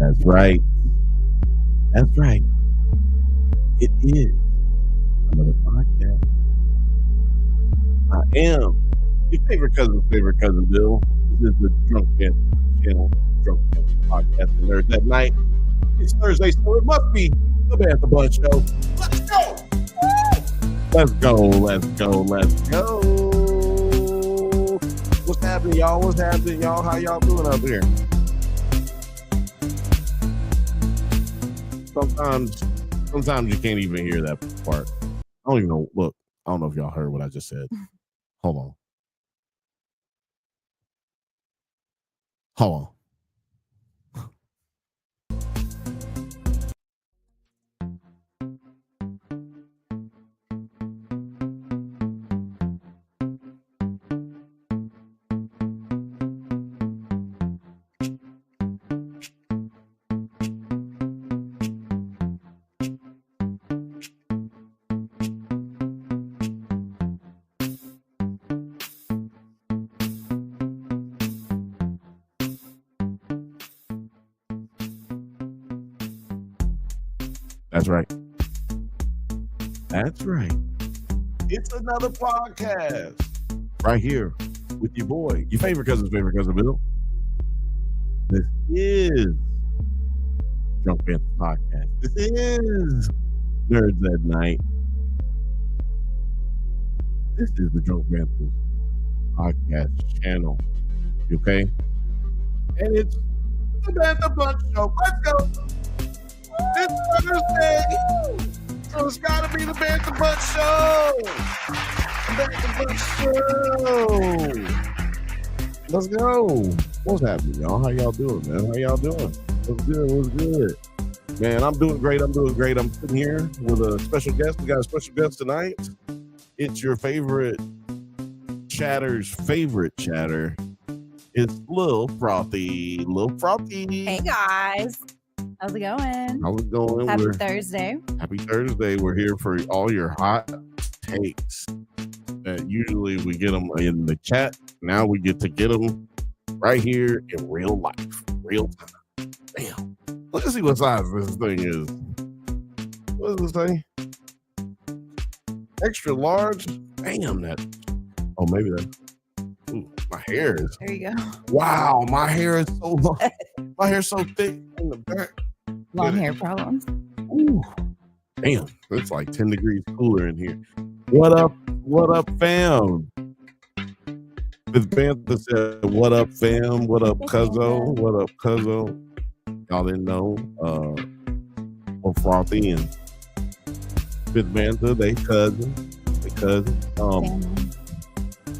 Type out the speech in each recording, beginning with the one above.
That's right. That's right. It is another podcast. I am your favorite cousin Bill. This is the Drunk Bantha channel, Drunk Bantha podcast, the Nerds at Night. It's Thursday, so it must be the Bantha Bunch Show. Let's go! Let's go, let's go, let's go. What's happening, y'all? What's happening, y'all? How y'all doing up here? Sometimes you can't even hear that part. I don't even know. Look, I don't know if y'all heard what I just said. Hold on. Hold on. That's right. That's right. It's another podcast right here with your boy, your favorite cousin Bill. This is Drunk Bantha Podcast. This is Nerds at Night. This is the Drunk Bantha Podcast channel. You okay? And it's the Bantha Bunch Show. Let's go. It's Thursday, so it's gotta be the Bantha Bunch Show. Bantha Bunch Show. Let's go. What's happening, y'all? How y'all doing, man? How y'all doing? What's good? What's good? Man, I'm doing great. I'm sitting here with a special guest. We got a special guest tonight. It's your favorite chatter's favorite chatter. It's Lil Frothy. Lil Frothy. Hey, guys. How's it going? How's it going? Happy Thursday. Happy Thursday. We're here for all your hot takes. Usually we get them in the chat. Now we get to get them right here in real life. Real time. Damn. Let's see what size this thing is. What does this say? Extra large? Damn, that. Oh, maybe that. Ooh, my hair is. There you go. Wow, my hair is so long. My hair's so thick in the back. Long hair problems. Ooh. Damn, it's like 10 degrees cooler in here. What up, fam? Miss Bantha said, what up, fam? What up, cuzzo? What up, cuzzo? Y'all didn't know. Frothy and Miss Bantha, they cousins.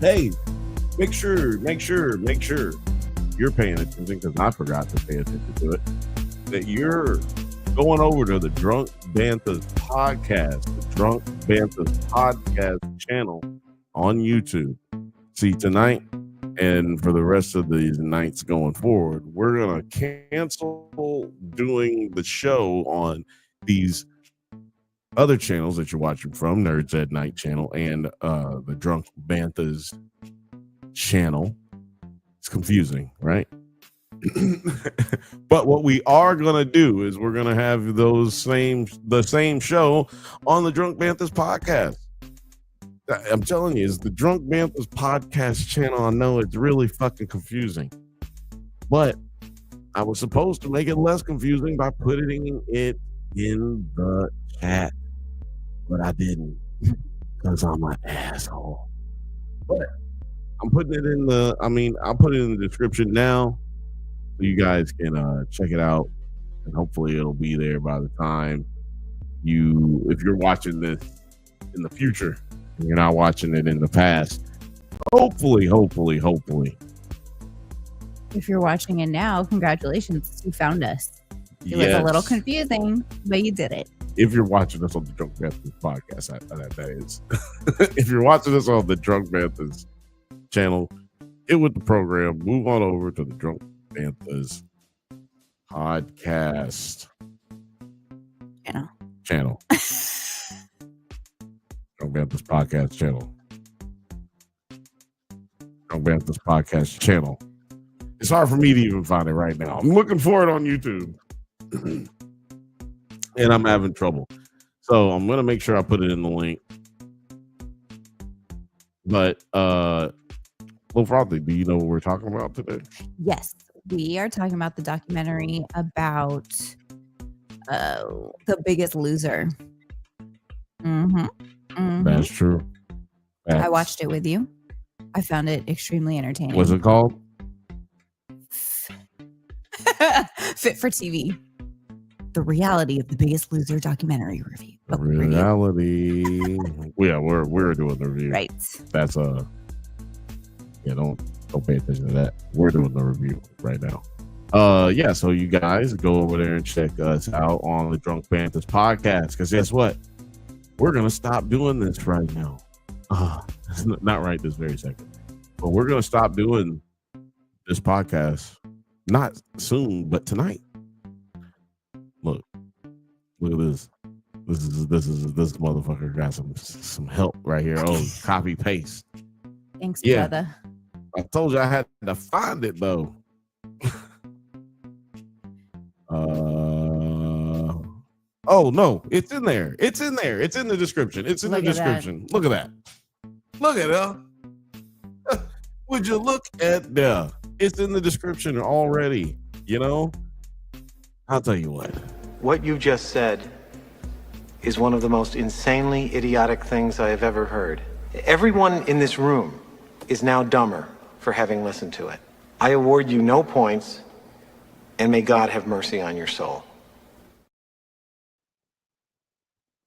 Hey, make sure you're paying attention, because I forgot to pay attention to it, that you're going over to the Drunk Bantha's podcast, the Drunk Bantha's podcast channel on YouTube. See, tonight and for the rest of these nights going forward, we're going to cancel doing the show on these other channels that you're watching from, Nerds at Night channel and the Drunk Bantha's channel. It's confusing, right? But what we are gonna do is we're gonna have the same show on the Drunk Bantha's podcast. I'm telling you, it's the Drunk Bantha's podcast channel. I know it's really fucking confusing, but I was supposed to make it less confusing by putting it in the chat, but I didn't, because I'm an asshole. But I'm putting it in I'll put it in the description now, so you guys can check it out, and hopefully it'll be there by the time if you're watching this in the future and you're not watching it in the past. Hopefully. If you're watching it now, congratulations. You found us. It was a little confusing, but you did it. If you're watching this on the Drunk Bantha's podcast, that is. If you're watching this on the Drunk Bantha's channel, get with the program, move on over to the Drunk Bantha's podcast channel. Drunk Bantha's podcast channel. Drunk Bantha's podcast channel. It's hard for me to even find it right now. I'm looking for it on YouTube. And I'm having trouble. So I'm going to make sure I put it in the link. But, Little Frothy, do you know what we're talking about today? Yes, we are talking about the documentary about The Biggest Loser. That's true. I watched it with you. I found it extremely entertaining. What's it called? Fit for TV. The reality of The Biggest Loser documentary review. Reality. Yeah, we're doing the review. Right. That's yeah, don't pay attention to that. We're doing the review right now. Yeah, so you guys go over there and check us out on the Drunk Banthas podcast, because guess what? We're gonna stop doing this right now. Not right this very second, but we're gonna stop doing this podcast. Not soon, but tonight. Look at this. This motherfucker got some help right here. Oh, copy paste. Thanks, brother. I told you I had to find it though. Oh no, it's in there. It's in there. It's in the description. It's in the description. Look at that. Look at that. Would you look at that? It's in the description already. You know? I'll tell you what. What you just said is one of the most insanely idiotic things I have ever heard. Everyone in this room is now dumber for having listened to it. I award you no points, and may God have mercy on your soul.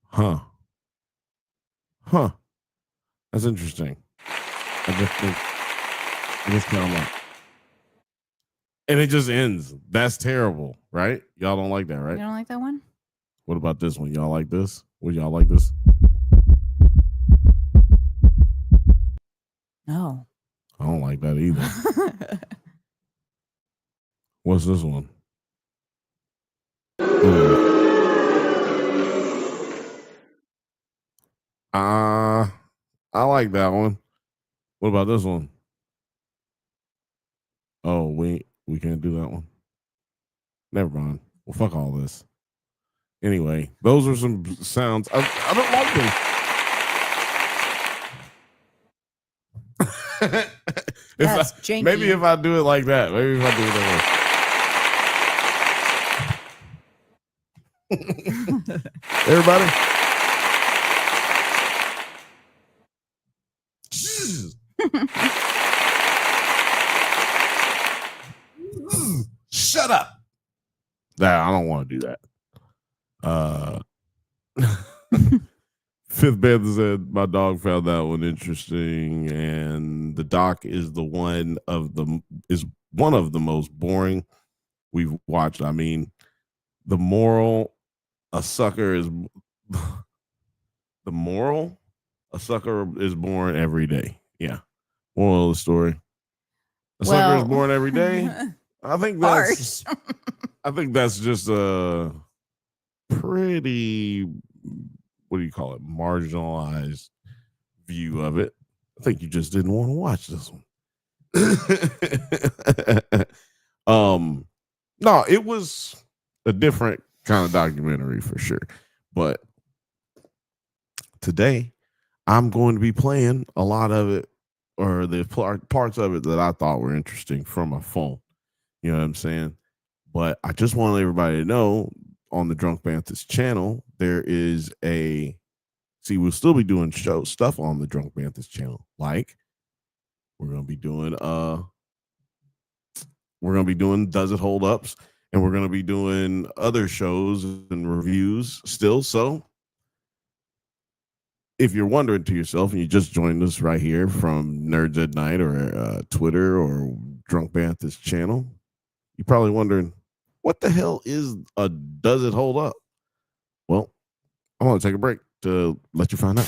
Huh. That's interesting. I just found out. And it just ends. That's terrible, right? Y'all don't like that, right? You don't like that one? What about this one? Y'all like this? Would y'all like this? No. I don't like that either. What's this one? Ooh. I like that one. What about this one? Oh, we can't do that one. Never mind. Well, fuck all this. Anyway, those are some sounds. I don't like them. Maybe if I do it like that. Maybe if I do it that way. Everybody. Shut up. Nah, I don't want to do that. Fifth Bantha said my dog found that one interesting, and the doc is one of the most boring we've watched. I mean, the moral, a sucker is born every day. Yeah. Moral of the story. A sucker is born every day. I think that's just a pretty, what do you call it, marginalized view of it. I think you just didn't want to watch this one. No, it was a different kind of documentary for sure. But today, I'm going to be playing a lot of it, or the parts of it that I thought were interesting from my phone. You know what I'm saying? But I just want everybody to know on the Drunk Banthas channel, there is we'll still be doing stuff on the Drunk Banthas channel. Like we're going to be doing Does It Hold Ups, and we're going to be doing other shows and reviews still. So if you're wondering to yourself and you just joined us right here from Nerds at Night or Twitter or Drunk Banthas channel, you're probably wondering, what the hell is a Does It Hold Up? Well, I'm going to take a break to let you find out.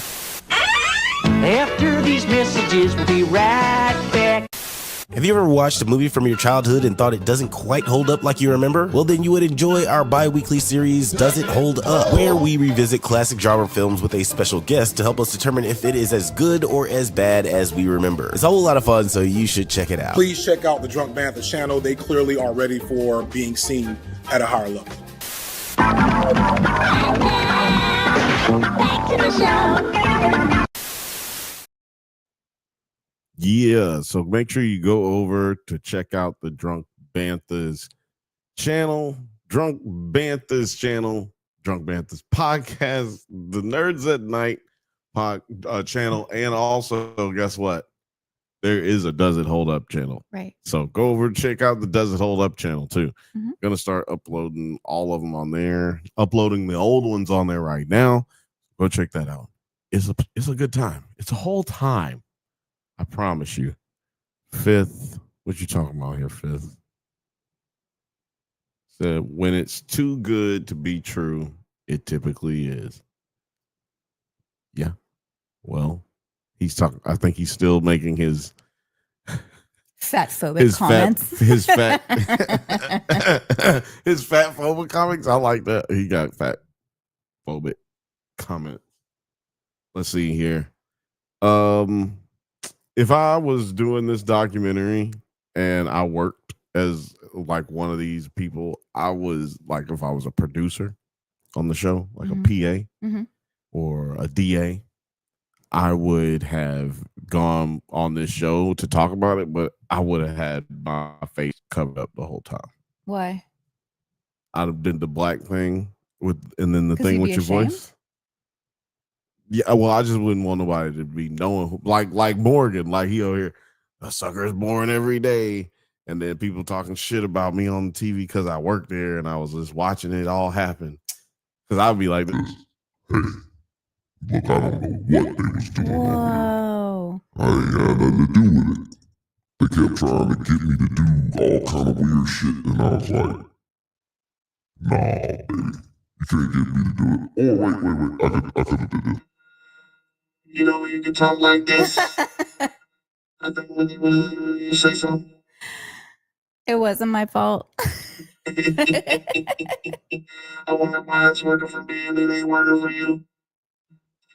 After these messages, we'll be right back. Have you ever watched a movie from your childhood and thought it doesn't quite hold up like you remember? Well, then you would enjoy our bi-weekly series, Does It Hold Up?, where we revisit classic genre films with a special guest to help us determine if it is as good or as bad as we remember. It's a whole lot of fun, so you should check it out. Please check out the Drunk Banthas channel. They clearly are ready for being seen at a higher level. Back to the show. Yeah, so make sure you go over to check out the Drunk Bantha's channel, Drunk Bantha's podcast, the Nerds at Night channel, and also guess what? There is a Does It Hold Up channel. Right. So go over and check out the Does It Hold Up channel too. Mm-hmm. Gonna start uploading all of them on there, uploading the old ones on there right now. Go check that out. It's a good time. It's a whole time. I promise you. Fifth, what you talking about here, Fifth? Said when it's too good to be true, it typically is. Yeah. Well, he's talking. I think he's still making his fat phobic comments. His fat phobic comics. I like that. He got fat phobic comment. Let's see here. If I was doing this documentary and I worked as like one of these people, I was like, if I was a producer on the show, like a PA or a DA, I would have gone on this show to talk about it, but I would have had my face covered up the whole time. Why? I'd have done the black thing and then the thing with your voice. Yeah, well, I just wouldn't want nobody to be knowing, like Morgan, like he over here, a sucker is born every day, and then people talking shit about me on the TV because I worked there and I was just watching it all happen. Because I'd be like, this. Hey, look, I don't know what they was doing. Whoa! I ain't had nothing to do with it. They kept trying to get me to do all kind of weird shit, and I was like, nah, baby, you can't get me to do it. Oh, wait, I could have did this. You know when you can talk like this? I think when you say something. It wasn't my fault. I wonder why it's working for me and it ain't working for you.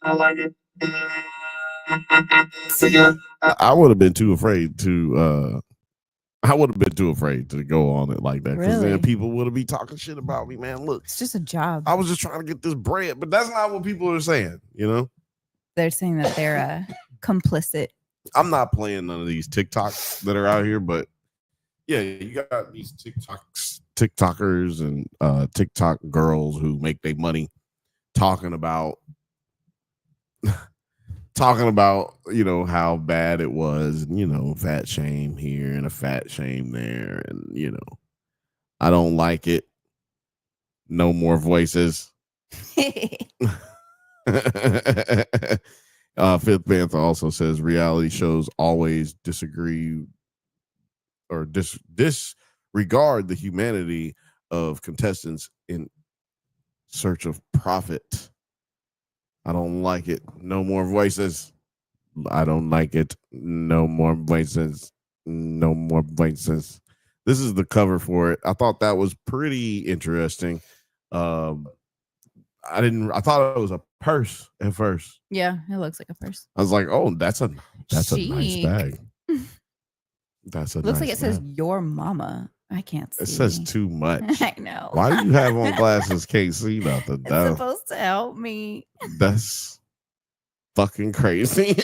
I like it. So yeah, I would have been too afraid to go on it like that, because then people would have been talking shit about me. Man, look, it's just a job. I was just trying to get this bread, but that's not what people are saying, you know. They're saying that they're complicit. I'm not playing none of these TikToks that are out here, but yeah, you got these TikTokers and TikTok girls who make their money talking about you know how bad it was, and you know, fat shame here and a fat shame there, and you know, I don't like it. No more voices. Fifth Bantha also says reality shows always disregard the humanity of contestants in search of profit. I don't like it. No more voices. I don't like it. No more voices. No more voices. This is the cover for it. I thought that was pretty interesting. I thought it was a purse at first. Yeah, it looks like a purse. I was like, oh, that's a nice bag. That's a looks nice like it says bag. your mama. I can't see. It says too much. I know. Why do you have on glasses? Can't see nothing. It's supposed to help me. That's fucking crazy.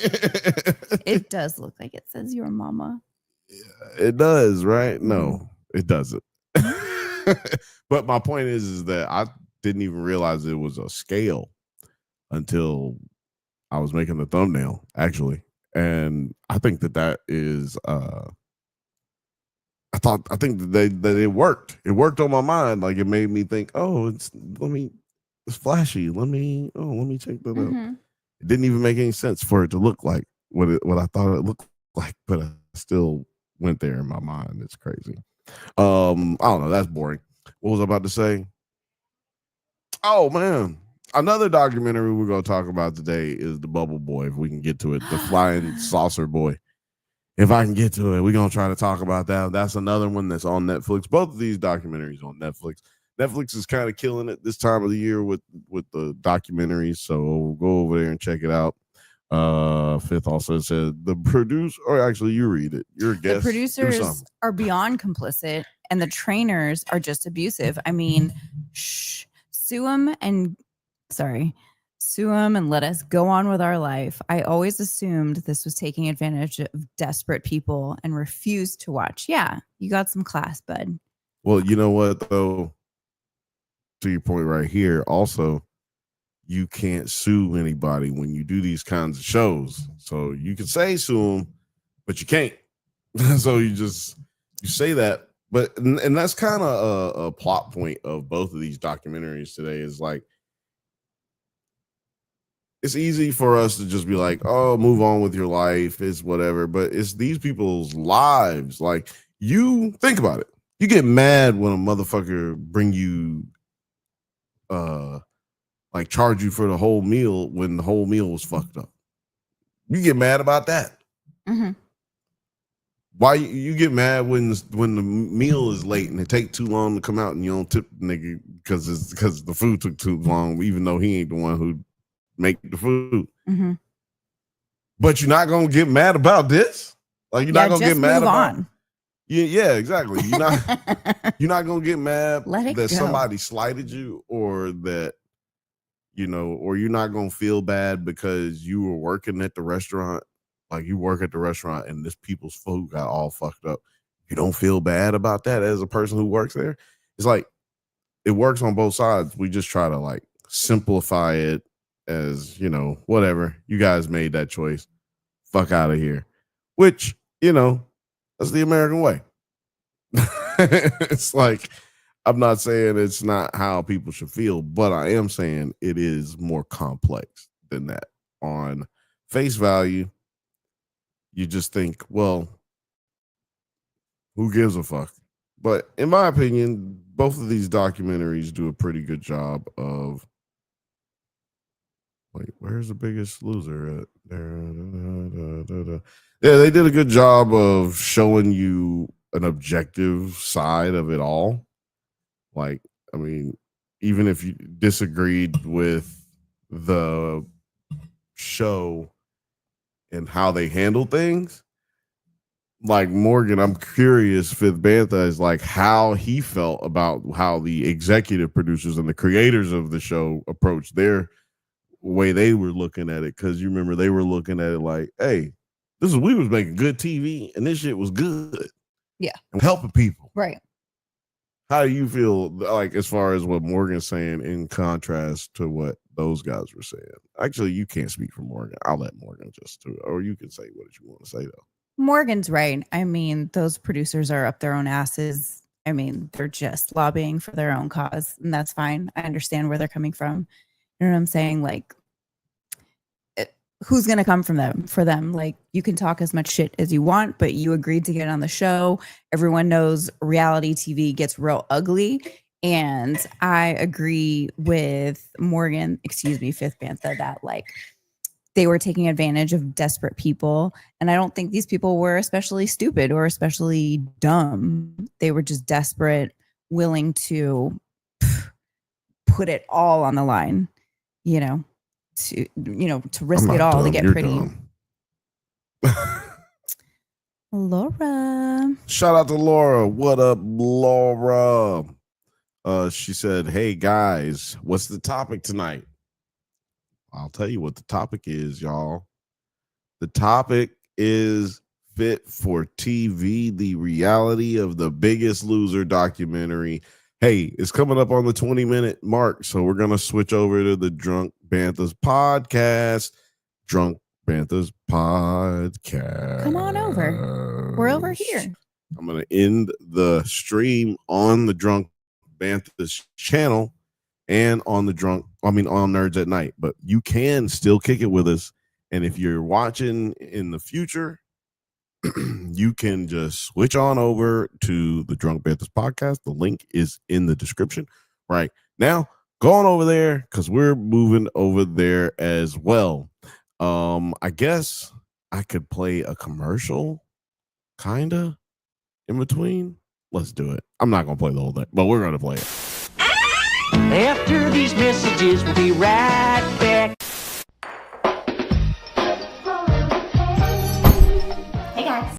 It does look like it says your mama. It does, right? No, it doesn't. But my point is that I didn't even realize it was a scale until I was making the thumbnail, actually. And I think that is I think that it worked. It worked on my mind. Like, it made me think, oh, it's flashy. Let me check that out. It didn't even make any sense for it to look like what I thought it looked like, but I still went there in my mind. It's crazy. I don't know. That's boring. What was I about to say? Oh man, another documentary we're gonna talk about today is the Bubble Boy. If we can get to it, the Flying Saucer Boy. If I can get to it, we're gonna try to talk about that. That's another one that's on Netflix. Both of these documentaries on Netflix. Netflix is kind of killing it this time of the year with the documentaries, so we'll go over there and check it out. Fifth also said the producer, or actually you read it. You're a guest. The producers are beyond complicit, and the trainers are just abusive. I mean, sue them and let us go on with our life. I always assumed this was taking advantage of desperate people and refused to watch. Yeah, you got some class, bud. Well, you know what though? To your point right here, also, you can't sue anybody when you do these kinds of shows. So you can say sue them, but you can't. So you say that. But and that's kind of a plot point of both of these documentaries today is like, it's easy for us to just be like, oh, move on with your life. It's whatever. But it's these people's lives. Like, you think about it. You get mad when a motherfucker bring you, like charge you for the whole meal when the whole meal was fucked up. You get mad about that. Mm-hmm. Why you get mad when the meal is late and it take too long to come out and you don't tip the nigga because the food took too long, even though he ain't the one who make the food. Mm-hmm. But you're not gonna get mad about this. Like you're not gonna get mad about. On. Yeah, exactly. You're not gonna get mad that somebody slighted you or that, you know, or you're not gonna feel bad because you were working at the restaurant. Like you work at the restaurant and this people's food got all fucked up. You don't feel bad about that as a person who works there. It's like it works on both sides. We just try to like simplify it as, you know, whatever. You guys made that choice. Fuck out of here. Which, you know, that's the American way. It's like, I'm not saying it's not how people should feel, but I am saying it is more complex than that. On face value, you just think, well, who gives a fuck? But in my opinion, both of these documentaries do a pretty good job of. Wait, where's the Biggest Loser at? Yeah, they did a good job of showing you an objective side of it all. Like, I mean, even if you disagreed with the show and how they handle things, like Morgan, I'm curious, Fifth Bantha is like how he felt about how the executive producers and the creators of the show approached their way they were looking at it. Because you remember they were looking at it like, hey, we was making good TV and this shit was good. Yeah. And helping people. Right. How do you feel like as far as what Morgan's saying in contrast to what those guys were saying? Actually, you can't speak for Morgan. I'll let Morgan or you can say what you want to say though. Morgan's right. I mean, those producers are up their own asses. I mean, they're just lobbying for their own cause, and that's fine. I understand where they're coming from. You know what I'm saying? Like, who's going to come for them? Like, you can talk as much shit as you want, but you agreed to get on the show. Everyone knows reality TV gets real ugly. And I agree with Morgan, Fifth Bantha, that like they were taking advantage of desperate people. And I don't think these people were especially stupid or especially dumb. They were just desperate, willing to put it all on the line, to risk it all to get pretty. Laura. Shout out to Laura. What up, Laura? She said, hey guys, what's the topic tonight? I'll tell you what the topic is, y'all. The topic is Fit for TV, the reality of the Biggest Loser documentary. Hey, it's coming up on the 20-minute mark, so we're going to switch over to the Drunk Banthas podcast. Drunk Banthas podcast. Come on over. We're over here. I'm going to end the stream on the Drunk Banthas channel and on on Nerds at Night, but you can still kick it with us. And if you're watching in the future, you can just switch on over to the Drunk Banthas podcast. The link is in the description right now. Go on over there because we're moving over there as well. I guess I could play a commercial kinda in between. Let's do it. I'm not gonna play the whole thing, but we're gonna play it. After these messages, we'll be right